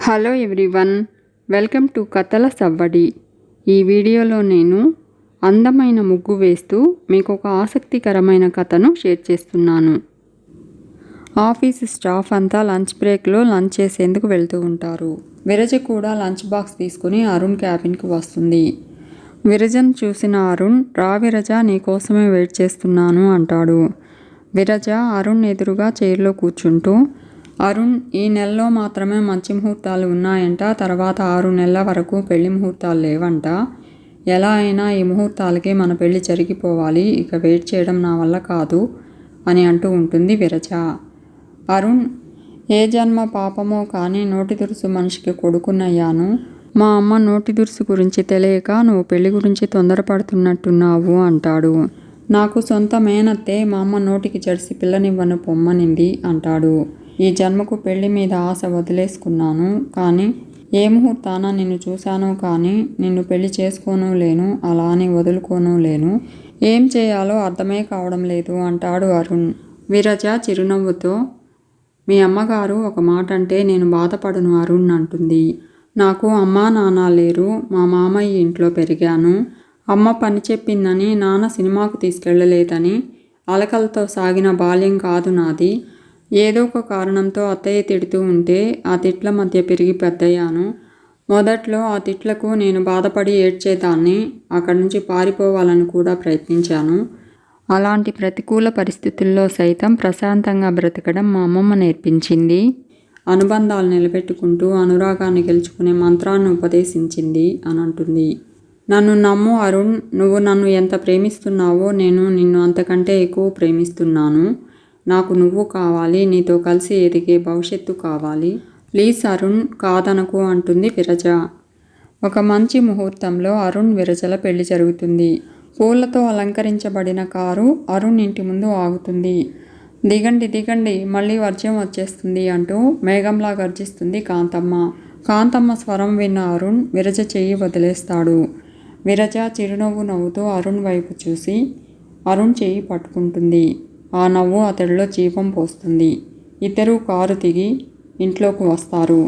Hello everyone, welcome to కథల సవ్వడి. ఈ వీడియోలో నేను అందమైన ముగ్గు వేస్తూ మీకు ఒక ఆసక్తికరమైన కథను షేర్ చేస్తున్నాను. ఆఫీస్ స్టాఫ్ అంతా లంచ్ బ్రేక్లో లంచ్ చేసేందుకు వెళ్తూ ఉంటారు. విరజ కూడా లంచ్ బాక్స్ తీసుకుని అరుణ్ క్యాబిన్కి వస్తుంది. విరజను చూసిన అరుణ్, రా విరజ, నీకోసమే వెయిట్ చేస్తున్నాను అంటాడు. విరజ అరుణ్ ఎదురుగా చైర్లో కూర్చుంటూ, అరుణ్, ఈ నెలలో మాత్రమే మంచి ముహూర్తాలు ఉన్నాయంట, తర్వాత 6 నెలల వరకు పెళ్లి ముహూర్తాలు లేవంట. ఎలా అయినా ఈ ముహూర్తాలకి మన పెళ్లి జరిగిపోవాలి, ఇక వెయిట్ చేయడం నా వల్ల కాదు అని అంటూ ఉంటుంది విరజ. అరుణ్, ఏ జన్మ పాపమో కానీ నోటి దురుసు మనిషికి కొడుకున్నయ్యాను. మా అమ్మ నోటి దురుసు గురించి తెలియక నువ్వు పెళ్లి గురించి తొందరపడుతున్నట్టున్నావు అంటాడు. నాకు సొంత మేనత్తే మా అమ్మ నోటికి జడిసి పిల్లనివ్వను పొమ్మనింది అంటాడు. ఈ జన్మకు పెళ్లి మీద ఆశ వదిలేసుకున్నాను, కానీ ఏ ముహూర్తాన నిన్ను చూశానో కానీ నిన్ను పెళ్లి చేసుకోనూ లేను, అలా అని వదులుకోనూ లేను. ఏం చేయాలో అర్థమే కావడం లేదు అంటాడు అరుణ్. విరజ చిరునవ్వుతో, మీ అమ్మగారు ఒక మాట అంటే నేను బాధపడను అరుణ్ అంటుంది. నాకు అమ్మా నాన్న లేరు, మా మామయ్య ఇంట్లో పెరిగాను. అమ్మ పని చెప్పిందని, నాన్న సినిమాకు తీసుకెళ్ళలేదని అలకలతో సాగిన బాల్యం కాదు నాది. ఏదో ఒక కారణంతో అత్తయ్య తిడుతూ ఉంటే ఆ తిట్ల మధ్య పెరిగి పెద్దయ్యాను. మొదట్లో ఆ తిట్లకు నేను బాధపడి ఏడ్చేదాన్ని, అక్కడి నుంచి పారిపోవాలని కూడా ప్రయత్నించాను. అలాంటి ప్రతికూల పరిస్థితుల్లో సైతం ప్రశాంతంగా బ్రతకడం మా అమ్మమ్మ నేర్పించింది. అనుబంధాలు నిలబెట్టుకుంటూ అనురాగాన్ని గెలుచుకునే మంత్రాన్ని ఉపదేశించింది అని అంటుంది. నన్ను నమ్ము అరుణ్, నువ్వు నన్ను ఎంత ప్రేమిస్తున్నావో నేను నిన్ను అంతకంటే ఎక్కువ ప్రేమిస్తున్నాను. నాకు నువ్వు కావాలి, నీతో కలిసి ఎదిగే భవిష్యత్తు కావాలి. ప్లీజ్ అరుణ్, కాదనకు అంటుంది విరజ. ఒక మంచి ముహూర్తంలో అరుణ్ విరజల పెళ్లి జరుగుతుంది. పూలతో అలంకరించబడిన కారు అరుణ్ ఇంటి ముందు ఆగుతుంది. దిగండి దిగండి, మళ్ళీ వర్షం వచ్చేస్తుంది అంటూ మేఘంలా గర్జిస్తుంది కాంతమ్మ. కాంతమ్మ స్వరం విన్న అరుణ్ విరజ చెయ్యి వదిలేస్తాడు. విరజ చిరునవ్వు నవ్వుతూ అరుణ్ వైపు చూసి అరుణ్ చెయ్యి పట్టుకుంటుంది. ఆ నవ్వు అతడిలో జీవం పోస్తుంది. ఇద్దరూ కారు దిగి ఇంట్లోకి వస్తారు.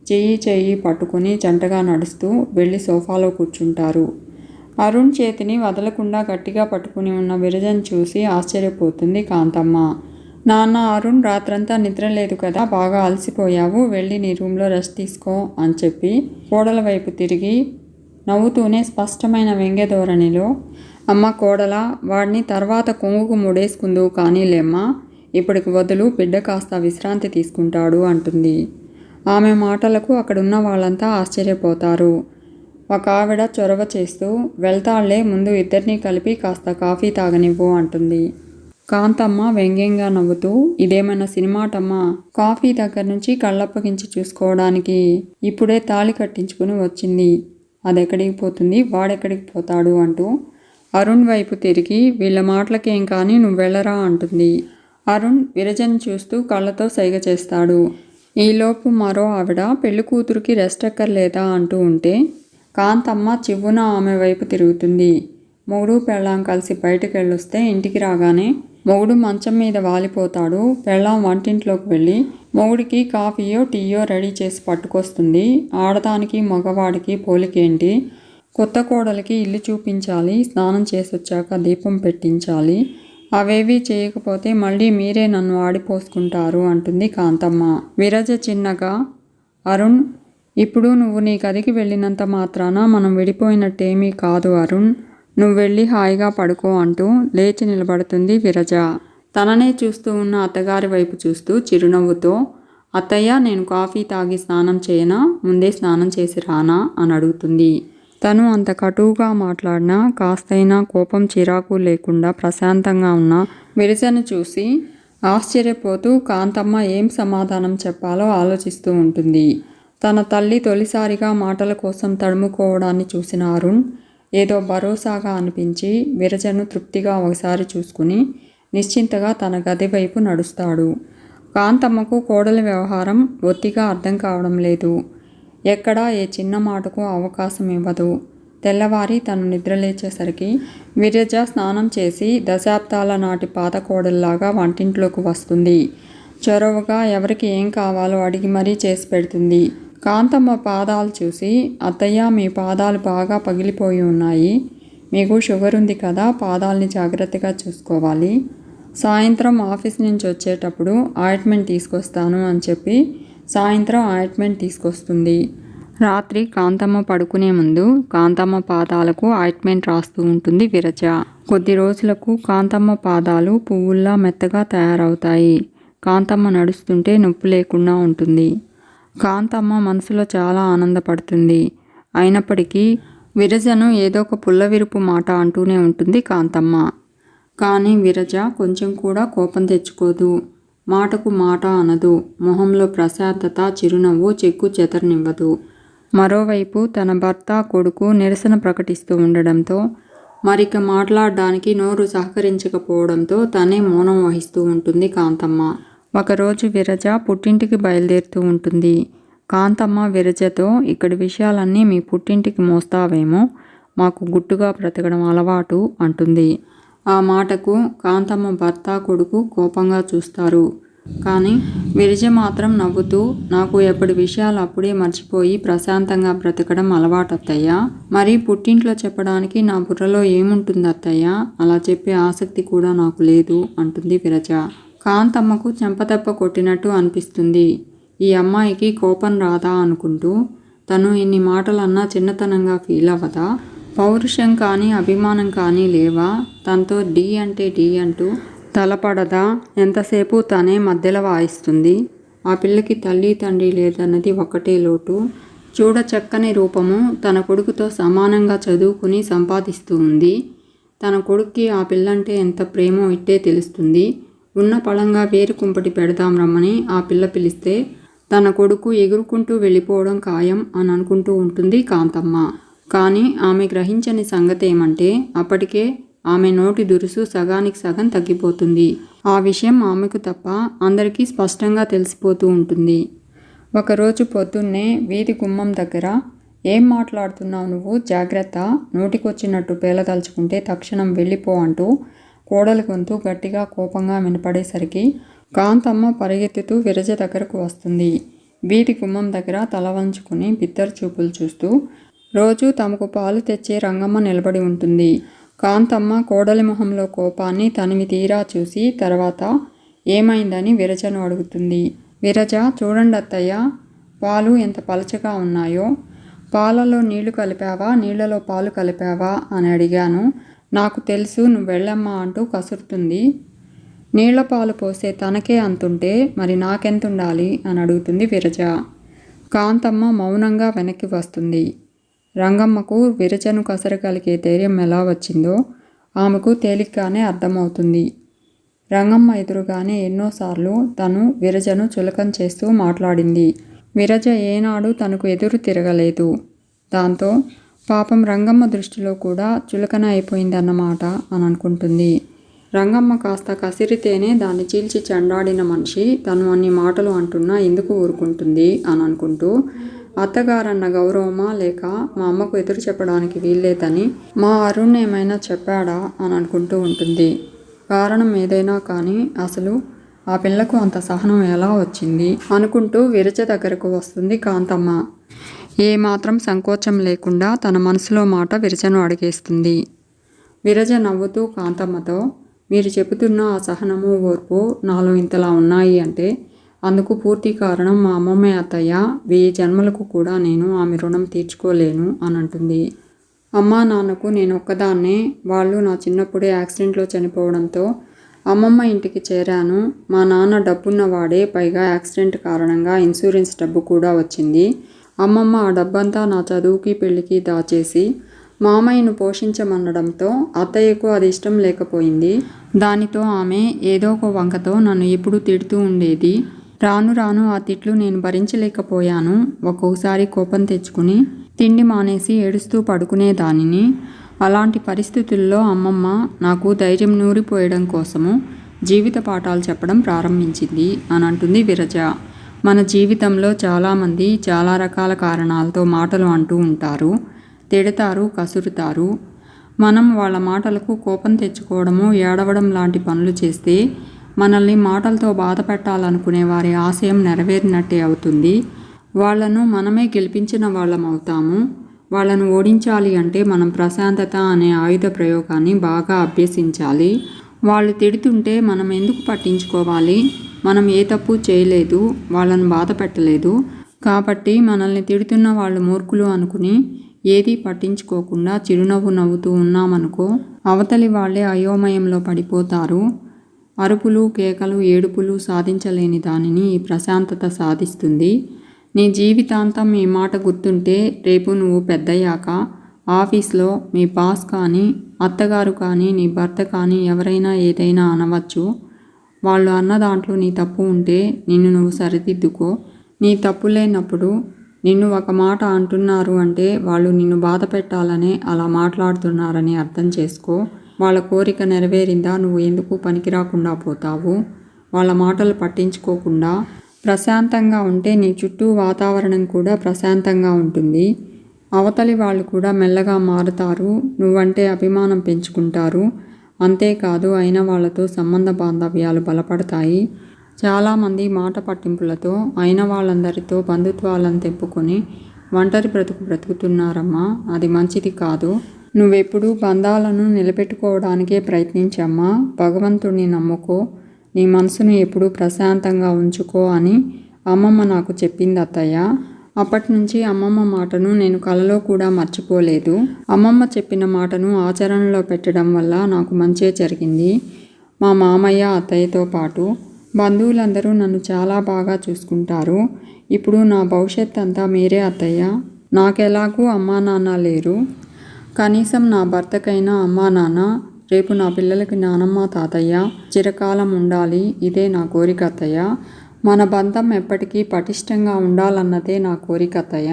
చెయ్యి పట్టుకుని జంటగా నడుస్తూ వెళ్ళి సోఫాలో కూర్చుంటారు. అరుణ్ చేతిని వదలకుండా గట్టిగా పట్టుకుని ఉన్న విరజను చూసి ఆశ్చర్యపోతుంది కాంతమ్మ. నాన్న, అరుణ్, రాత్రంతా నిద్ర లేదు కదా, బాగా అలసిపోయావు, వెళ్ళి నీ రూమ్లో రెస్ట్ తీసుకో అని చెప్పి కోడల వైపు తిరిగి నవ్వుతూనే స్పష్టమైన వ్యంగ్య ధోరణిలో, అమ్మ కోడలా, వాడిని తర్వాత కొంగుకు ముడేసుకుందువు కానీలేమ్మా, ఇప్పటికి వదులు, బిడ్డ కాస్త విశ్రాంతి తీసుకుంటాడు అంటుంది. ఆమె మాటలకు అక్కడున్న వాళ్ళంతా ఆశ్చర్యపోతారు. ఒక ఆవిడ చొరవ చేస్తూ, వెళ్తాళ్లే, ముందు ఇద్దరినీ కలిపి కాస్త కాఫీ తాగనివ్వు అంటుంది. కాంతమ్మ వ్యంగ్యంగా నవ్వుతూ, ఇదేమైనా సినిమాటమ్మా, కాఫీ దగ్గర నుంచి కళ్ళప్పగించి చూసుకోవడానికి ఇప్పుడే తాళి కట్టించుకుని వచ్చింది, అదెక్కడికి పోతుంది, వాడెక్కడికి పోతాడు అంటూ అరుణ్ వైపు తిరిగి, వీళ్ళ మాటలకేం కానీ నువ్వు వెళ్ళరా అంటుంది. అరుణ్ విరజను చూస్తూ కళ్ళతో సైగ చేస్తాడు. ఈలోపు మరో ఆవిడ పెళ్లి కూతురికి రెస్ట్ ఎక్కర్లేదా అంటూ ఉంటే కాంతమ్మ చివ్వున ఆమె వైపు తిరుగుతుంది. మొగుడు పెళ్ళాం కలిసి బయటకు వెళ్ళొస్తే ఇంటికి రాగానే మొగుడు మంచం మీద వాలిపోతాడు. పెళ్ళాం వంటింట్లోకి వెళ్ళి మొగుడికి కాఫీయో టీయో రెడీ చేసి పట్టుకొస్తుంది. ఆడదానికి మగవాడికి పోలికేంటి? కొత్త కోడలికి ఇల్లు చూపించాలి, స్నానం చేసొచ్చాక దీపం పెట్టించాలి, అవేవి చేయకపోతే మళ్ళీ మీరే నన్ను ఆడిపోసుకుంటారు అంటుంది కాంతమ్మ. విరజ చిన్నగా, అరుణ్, ఇప్పుడు నువ్వు నీ గదికి వెళ్ళినంత మాత్రాన మనం విడిపోయినట్టేమీ కాదు అరుణ్, నువ్వు వెళ్ళి హాయిగా పడుకో అంటూ లేచి నిలబడుతుంది విరజ. తననే చూస్తూ ఉన్న అత్తగారి వైపు చూస్తూ చిరునవ్వుతో, అత్తయ్య, నేను కాఫీ తాగి స్నానం చేయనా, ముందే స్నానం చేసి రానా అని అడుగుతుంది. తను అంత కటువుగా మాట్లాడినా కాస్తైనా కోపం చిరాకు లేకుండా ప్రశాంతంగా ఉన్న విరజను చూసి ఆశ్చర్యపోతూ కాంతమ్మ ఏం సమాధానం చెప్పాలో ఆలోచిస్తూ ఉంటుంది. తన తల్లి తొలిసారిగా మాటల కోసం తడుముకోవడాన్ని చూసిన అరుణ్ ఏదో భరోసాగా అనిపించి విరజను తృప్తిగా ఒకసారి చూసుకుని నిశ్చింతగా తన గది వైపు నడుస్తాడు. కాంతమ్మకు కోడలి వ్యవహారం బొత్తిగా అర్థం కావడం లేదు. ఎక్కడా ఏ చిన్న మాటకు అవకాశం ఇవ్వదు. తెల్లవారి తను నిద్రలేచేసరికి విరజ స్నానం చేసి దశాబ్దాల నాటి పాత కోడల్లాగా వంటింట్లోకి వస్తుంది. చొరవగా ఎవరికి ఏం కావాలో అడిగి మరీ చేసి పెడుతుంది. కాంతమ్మ పాదాలు చూసి, అత్తయ్య మీ పాదాలు బాగా పగిలిపోయి ఉన్నాయి. మీకు షుగర్ ఉంది కదా, పాదాలని జాగ్రత్తగా చూసుకోవాలి. సాయంత్రం ఆఫీస్ నుంచి వచ్చేటప్పుడు ఆయింట్మెంట్ తీసుకొస్తాను అని చెప్పి సాయంత్రం ఆయింట్మెంట్ తీసుకొస్తుంది. రాత్రి కాంతమ్మ పడుకునే ముందు కాంతమ్మ పాదాలకు ఆయింట్మెంట్ రాస్తూ ఉంటుంది విరజ. కొద్ది రోజులకు కాంతమ్మ పాదాలు పువ్వుల్లా మెత్తగా తయారవుతాయి. కాంతమ్మ నడుస్తుంటే నొప్పి లేకుండా ఉంటుంది. కాంతమ్మ మనసులో చాలా ఆనందపడుతుంది. అయినప్పటికీ విరజను ఏదో ఒక పుల్లవిరుపు మాట అంటూనే ఉంటుంది కాంతమ్మ. కానీ విరజ కొంచెం కూడా కోపం తెచ్చుకోదు. మాటకు మాట అనదు. మొహంలో ప్రశాంతత, చిరునవ్వు చెక్కు చెదరనివ్వదు. మరోవైపు తన భర్త, కొడుకు నిరసన ప్రకటిస్తూ ఉండడంతో, మరిక మాట్లాడడానికి నోరు సహకరించకపోవడంతో తనే మౌనం వహిస్తూ ఉంటుంది కాంతమ్మ. ఒకరోజు విరజ పుట్టింటికి బయలుదేరుతూ ఉంటుంది. కాంతమ్మ విరజతో, ఇక్కడి విషయాలన్నీ మీ పుట్టింటికి మోస్తావేమో, మాకు గుట్టుగా బ్రతకడం అలవాటు అంటుంది. ఆ మాటకు కాంతమ్మ భర్త, కొడుకు కోపంగా చూస్తారు. కానీ విరజ మాత్రం నవ్వుతూ, నాకు ఎప్పటి విషయాలు అప్పుడే మర్చిపోయి ప్రశాంతంగా బ్రతకడం అలవాటు అత్తయ్య. మరి పుట్టింట్లో చెప్పడానికి నా బుర్రలో ఏముంటుంది అత్తయ్య, అలా చెప్పే ఆసక్తి కూడా నాకు లేదు అంటుంది విరజ. కాంతమ్మకు చెంపదెబ్బ కొట్టినట్టు అనిపిస్తుంది. ఈ అమ్మాయికి కోపం రాదా అనుకుంటూ, తను ఇన్ని మాటలన్నా చిన్నతనంగా ఫీల్ అవ్వదా? పౌరుషం కానీ అభిమానం కానీ లేవా? తనతో డి అంటే డి అంటూ తలపడదా? ఎంతసేపు తనే మధ్యలో వాయిస్తుంది. ఆ పిల్లకి తల్లి తండ్రి లేదన్నది ఒకటే లోటు. చూడ చక్కని రూపము, తన కొడుకుతో సమానంగా చదువుకుని సంపాదిస్తూ ఉంది. తన కొడుక్కి ఆ పిల్లంటే ఎంత ప్రేమో ఇట్టే తెలుస్తుంది. ఉన్న పళంగా వేరు కుంపటి పెడదాం రమ్మని ఆ పిల్ల పిలిస్తే తన కొడుకు ఎగురుకుంటూ వెళ్ళిపోవడం ఖాయం అని అనుకుంటూ ఉంటుంది కాంతమ్మ. కానీ ఆమె గ్రహించని సంగతి ఏమంటే, అప్పటికే ఆమె నోటి దురుసు సగానికి సగం తగ్గిపోతుంది. ఆ విషయం ఆమెకు తప్ప అందరికీ స్పష్టంగా తెలిసిపోతూ ఉంటుంది. ఒకరోజు పొద్దున్నే వీధి గుమ్మం దగ్గర, ఏం మాట్లాడుతున్నావు నువ్వు, జాగ్రత్త, నోటికొచ్చినట్టు పేలదలుచుకుంటే తక్షణం వెళ్ళిపో అంటూ కోడలి గొంతు గట్టిగా కోపంగా వినపడేసరికి కాంతమ్మ పరిగెత్తుతూ విరజ దగ్గరకు వస్తుంది. వీధి గుమ్మం దగ్గర తల వంచుకుని బిద్దరు చూపులు చూస్తూ రోజు తమకు పాలు తెచ్చే రంగమ్మ నిలబడి ఉంటుంది. కాంతమ్మ కోడలి మొహంలో కోపాన్ని తనివి తీరా చూసి తర్వాత ఏమైందని విరజను అడుగుతుంది. విరజ, చూడండి అత్తయ్య, పాలు ఎంత పలచగా ఉన్నాయో. పాలలో నీళ్లు కలిపావా, నీళ్లలో పాలు కలిపావా అని అడిగాను. నాకు తెలుసు, నువ్వు వెళ్ళమ్మా అంటూ కసురుతుంది. నీళ్ల పాలు పోసే తనకే అంతుంటే మరి నాకెంతుండాలి అని అడుగుతుంది విరజ. కాంతమ్మ మౌనంగా వెనక్కి వస్తుంది. రంగమ్మకు విరజను కసరగలిగే ధైర్యం ఎలా వచ్చిందో ఆమెకు తేలిగ్గానే అర్థమవుతుంది. రంగమ్మ ఎదురుగానే ఎన్నోసార్లు తను విరజను చులకన చేస్తూ మాట్లాడింది. విరజ ఏనాడు తనకు ఎదురు తిరగలేదు. దాంతో పాపం రంగమ్మ దృష్టిలో కూడా చులకన అయిపోయిందన్నమాట అని అనుకుంటుంది. రంగమ్మ కాస్త కసిరితేనే దాన్ని చీల్చి చెండాడిన మనిషి తను అన్ని మాటలు అంటున్నా ఎందుకు ఊరుకుంటుంది అని అనుకుంటూ, అత్తగారన్న గౌరవమా లేక మా అమ్మకు ఎదురు చెప్పడానికి వీల్లేదని మా అరుణ్ ఏమైనా చెప్పాడా అని అనుకుంటూ ఉంటుంది. కారణం ఏదైనా కానీ అసలు ఆ పిల్లకు అంత సహనం ఎలా వచ్చింది అనుకుంటూ విరజ దగ్గరకు వస్తుంది కాంతమ్మ. ఏమాత్రం సంకోచం లేకుండా తన మనసులో మాట విరజను అడిగేస్తుంది. విరజ నవ్వుతూ కాంతమ్మతో, మీరు చెబుతున్న ఆ సహనము, ఓర్పు నాలో ఇంతలా ఉన్నాయి అంటే అందుకు పూర్తి కారణం మా అమ్మమ్మే అత్తయ్య. 1000 జన్మలకు కూడా నేను ఆమె రుణం తీర్చుకోలేను అని అంటుంది. అమ్మా నాన్నకు నేను ఒక్కదాన్నే. వాళ్ళు నా చిన్నప్పుడే యాక్సిడెంట్లో చనిపోవడంతో అమ్మమ్మ ఇంటికి చేరాను. మా నాన్న డబ్బున్నవాడే, పైగా యాక్సిడెంట్ కారణంగా ఇన్సూరెన్స్ డబ్బు కూడా వచ్చింది. అమ్మమ్మ ఆ డబ్బంతా నా చదువుకి పెళ్లికి దాచేసి మామయ్యను పోషించమనడంతో అత్తయ్యకు అది ఇష్టం లేకపోయింది. దానితో ఆమె ఏదో ఒక వంకతో నన్ను ఎప్పుడూ తిడుతూ ఉండేది. రాను రాను ఆ తిట్లు నేను భరించలేకపోయాను. ఒక్కోసారి కోపం తెచ్చుకుని తిండి మానేసి ఏడుస్తూ పడుకునేదానిని. అలాంటి పరిస్థితుల్లో అమ్మమ్మ నాకు ధైర్యం నూరిపోయడం కోసము జీవిత పాఠాలు చెప్పడం ప్రారంభించింది అని అంటుంది విరజ. మన జీవితంలో చాలామంది చాలా రకాల కారణాలతో మాటలు అంటూ ఉంటారు, తిడతారు, కసురుతారు. మనం వాళ్ళ మాటలకు కోపం తెచ్చుకోవడము, ఏడవడం లాంటి పనులు చేస్తే మనల్ని మాటలతో బాధ పెట్టాలనుకునే వారి ఆశయం నెరవేరినట్టే అవుతుంది. వాళ్ళను మనమే గెలిపించిన వాళ్ళం అవుతాము. వాళ్ళను ఓడించాలి అంటే మనం ప్రశాంతత అనే ఆయుధ ప్రయోగాన్ని బాగా అభ్యసించాలి. వాళ్ళు తిడుతుంటే మనం ఎందుకు పట్టించుకోవాలి? మనం ఏ తప్పు చేయలేదు, వాళ్ళను బాధ పెట్టలేదు. కాబట్టి మనల్ని తిడుతున్న వాళ్ళు మూర్ఖులు అనుకుని ఏదీ పట్టించుకోకుండా చిరునవ్వు నవ్వుతూ ఉన్నామనుకో, అవతలి వాళ్ళే అయోమయంలో పడిపోతారు. అరుపులు, కేకలు, ఏడుపులు సాధించలేని దానిని ఈ ప్రశాంతత సాధిస్తుంది. నీ జీవితాంతం ఈ మాట గుర్తుంటే రేపు నువ్వు పెద్దయ్యాక ఆఫీస్లో మీ బాస్ కానీ, అత్తగారు కానీ, నీ భర్త కానీ ఎవరైనా ఏదైనా అనవచ్చు. వాళ్ళు అన్న దాంట్లో నీ తప్పు ఉంటే నిన్ను నువ్వు సరిదిద్దుకో. నీ తప్పు లేనప్పుడు నిన్ను ఒక మాట అంటున్నారు అంటే వాళ్ళు నిన్ను బాధ పెట్టాలనే అలా మాట్లాడుతున్నారని అర్థం చేసుకో. వాళ్ళ కోరిక నెరవేరిందా నువ్వు ఎందుకు పనికి రాకుండా పోతావు? వాళ్ళ మాటలు పట్టించుకోకుండా ప్రశాంతంగా ఉంటే నీ చుట్టూ వాతావరణం కూడా ప్రశాంతంగా ఉంటుంది. అవతలి వాళ్ళు కూడా మెల్లగా మారుతారు. నువ్వంటే అభిమానం పెంచుకుంటారు. అంతేకాదు అయిన వాళ్ళతో సంబంధ బాంధవ్యాలు బలపడతాయి. చాలామంది మాట పట్టింపులతో అయిన వాళ్ళందరితో బంధుత్వాలను తెంపుకొని ఒంటరి బ్రతుకు బ్రతుకుతున్నారమ్మా. అది మంచిది కాదు. నువ్వెప్పుడూ బంధాలను నిలబెట్టుకోవడానికే ప్రయత్నించమ్మా. భగవంతుడిని నమ్ముకో. నీ మనసును ఎప్పుడూ ప్రశాంతంగా ఉంచుకో అని అమ్మమ్మ నాకు చెప్పింది అత్తయ్య. అప్పటి నుంచి అమ్మమ్మ మాటను నేను కలలో కూడా మర్చిపోలేదు. అమ్మమ్మ చెప్పిన మాటను ఆచరణలో పెట్టడం వల్ల నాకు మంచే జరిగింది. మా మామయ్య, అత్తయ్యతో పాటు బంధువులందరూ నన్ను చాలా బాగా చూసుకుంటారు. ఇప్పుడు నా భవిష్యత్ అంతా మీరే అత్తయ్య. నాకెలాగూ అమ్మా నాన్న లేరు. కనీసం నా భర్తకైనా అమ్మా నాన్న, రేపు నా పిల్లలకి నానమ్మ తాతయ్య చిరకాలం ఉండాలి. ఇదే నా కోరిక అత్తయ్య. మన బంధం ఎప్పటికీ పటిష్టంగా ఉండాలన్నదే నా కోరిక అత్తయ్య.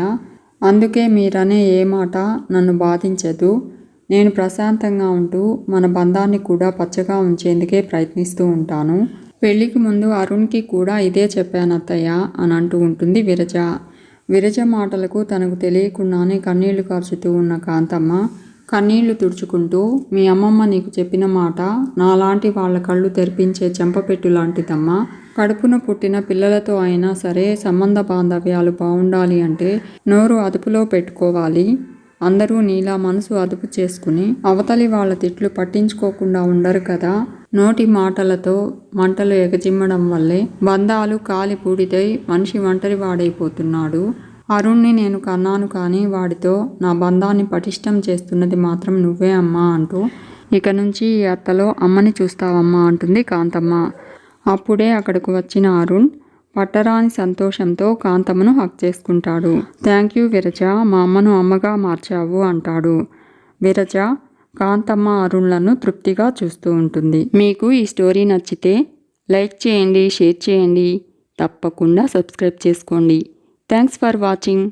అందుకే మీరనే ఏ మాట నన్ను బాధించదు. నేను ప్రశాంతంగా ఉంటూ మన బంధాన్ని కూడా పచ్చగా ఉంచేందుకే ప్రయత్నిస్తూ ఉంటాను. పెళ్లికి ముందు అరుణ్కి కూడా ఇదే చెప్పాను అత్తయ్య అని అంటూ ఉంటుంది విరజ. విరజ మాటలకు తనకు తెలియకుండానే కన్నీళ్లు కార్చుతూ ఉన్న కాంతమ్మ కన్నీళ్లు తుడుచుకుంటూ, మీ అమ్మమ్మ నీకు చెప్పిన మాట నాలాంటి వాళ్ళ కళ్ళు తెరిపించే చెంపపెట్టు లాంటిదమ్మా. కడుపున పుట్టిన పిల్లలతో అయినా సరే సంబంధ బాంధవ్యాలు బాగుండాలి అంటే నోరు అదుపులో పెట్టుకోవాలి. అందరూ నీలా మనసు అదుపు చేసుకుని అవతలి వాళ్ళ తిట్లు పట్టించుకోకుండా ఉండరు కదా. నోటి మాటలతో మంటలు ఎగజిమ్మడం వల్లే బంధాలు కాలి బూడిదై మనిషి ఒంటరి వాడైపోతున్నాడు. అరుణ్ని నేను కన్నాను కానీ వాడితో నా బంధాన్ని పటిష్టం చేస్తున్నది మాత్రం నువ్వే అమ్మా అంటూ, ఇక నుంచి ఈ అత్తలో అమ్మని చూస్తావమ్మా అంటుంది కాంతమ్మ. అప్పుడే అక్కడకు వచ్చిన అరుణ్ పట్టరాని సంతోషంతో కాంతమ్మను హక్ చేసుకుంటాడు. థ్యాంక్ యూ విరజ, మా అమ్మను అమ్మగా మార్చావు అంటాడు. విరజ కాంతమ్మ అరుణ్లను తృప్తిగా చూస్తూ ఉంటుంది. మీకు ఈ స్టోరీ నచ్చితే లైక్ చేయండి, షేర్ చేయండి, తప్పకుండా సబ్స్క్రైబ్ చేసుకోండి. Thanks for watching.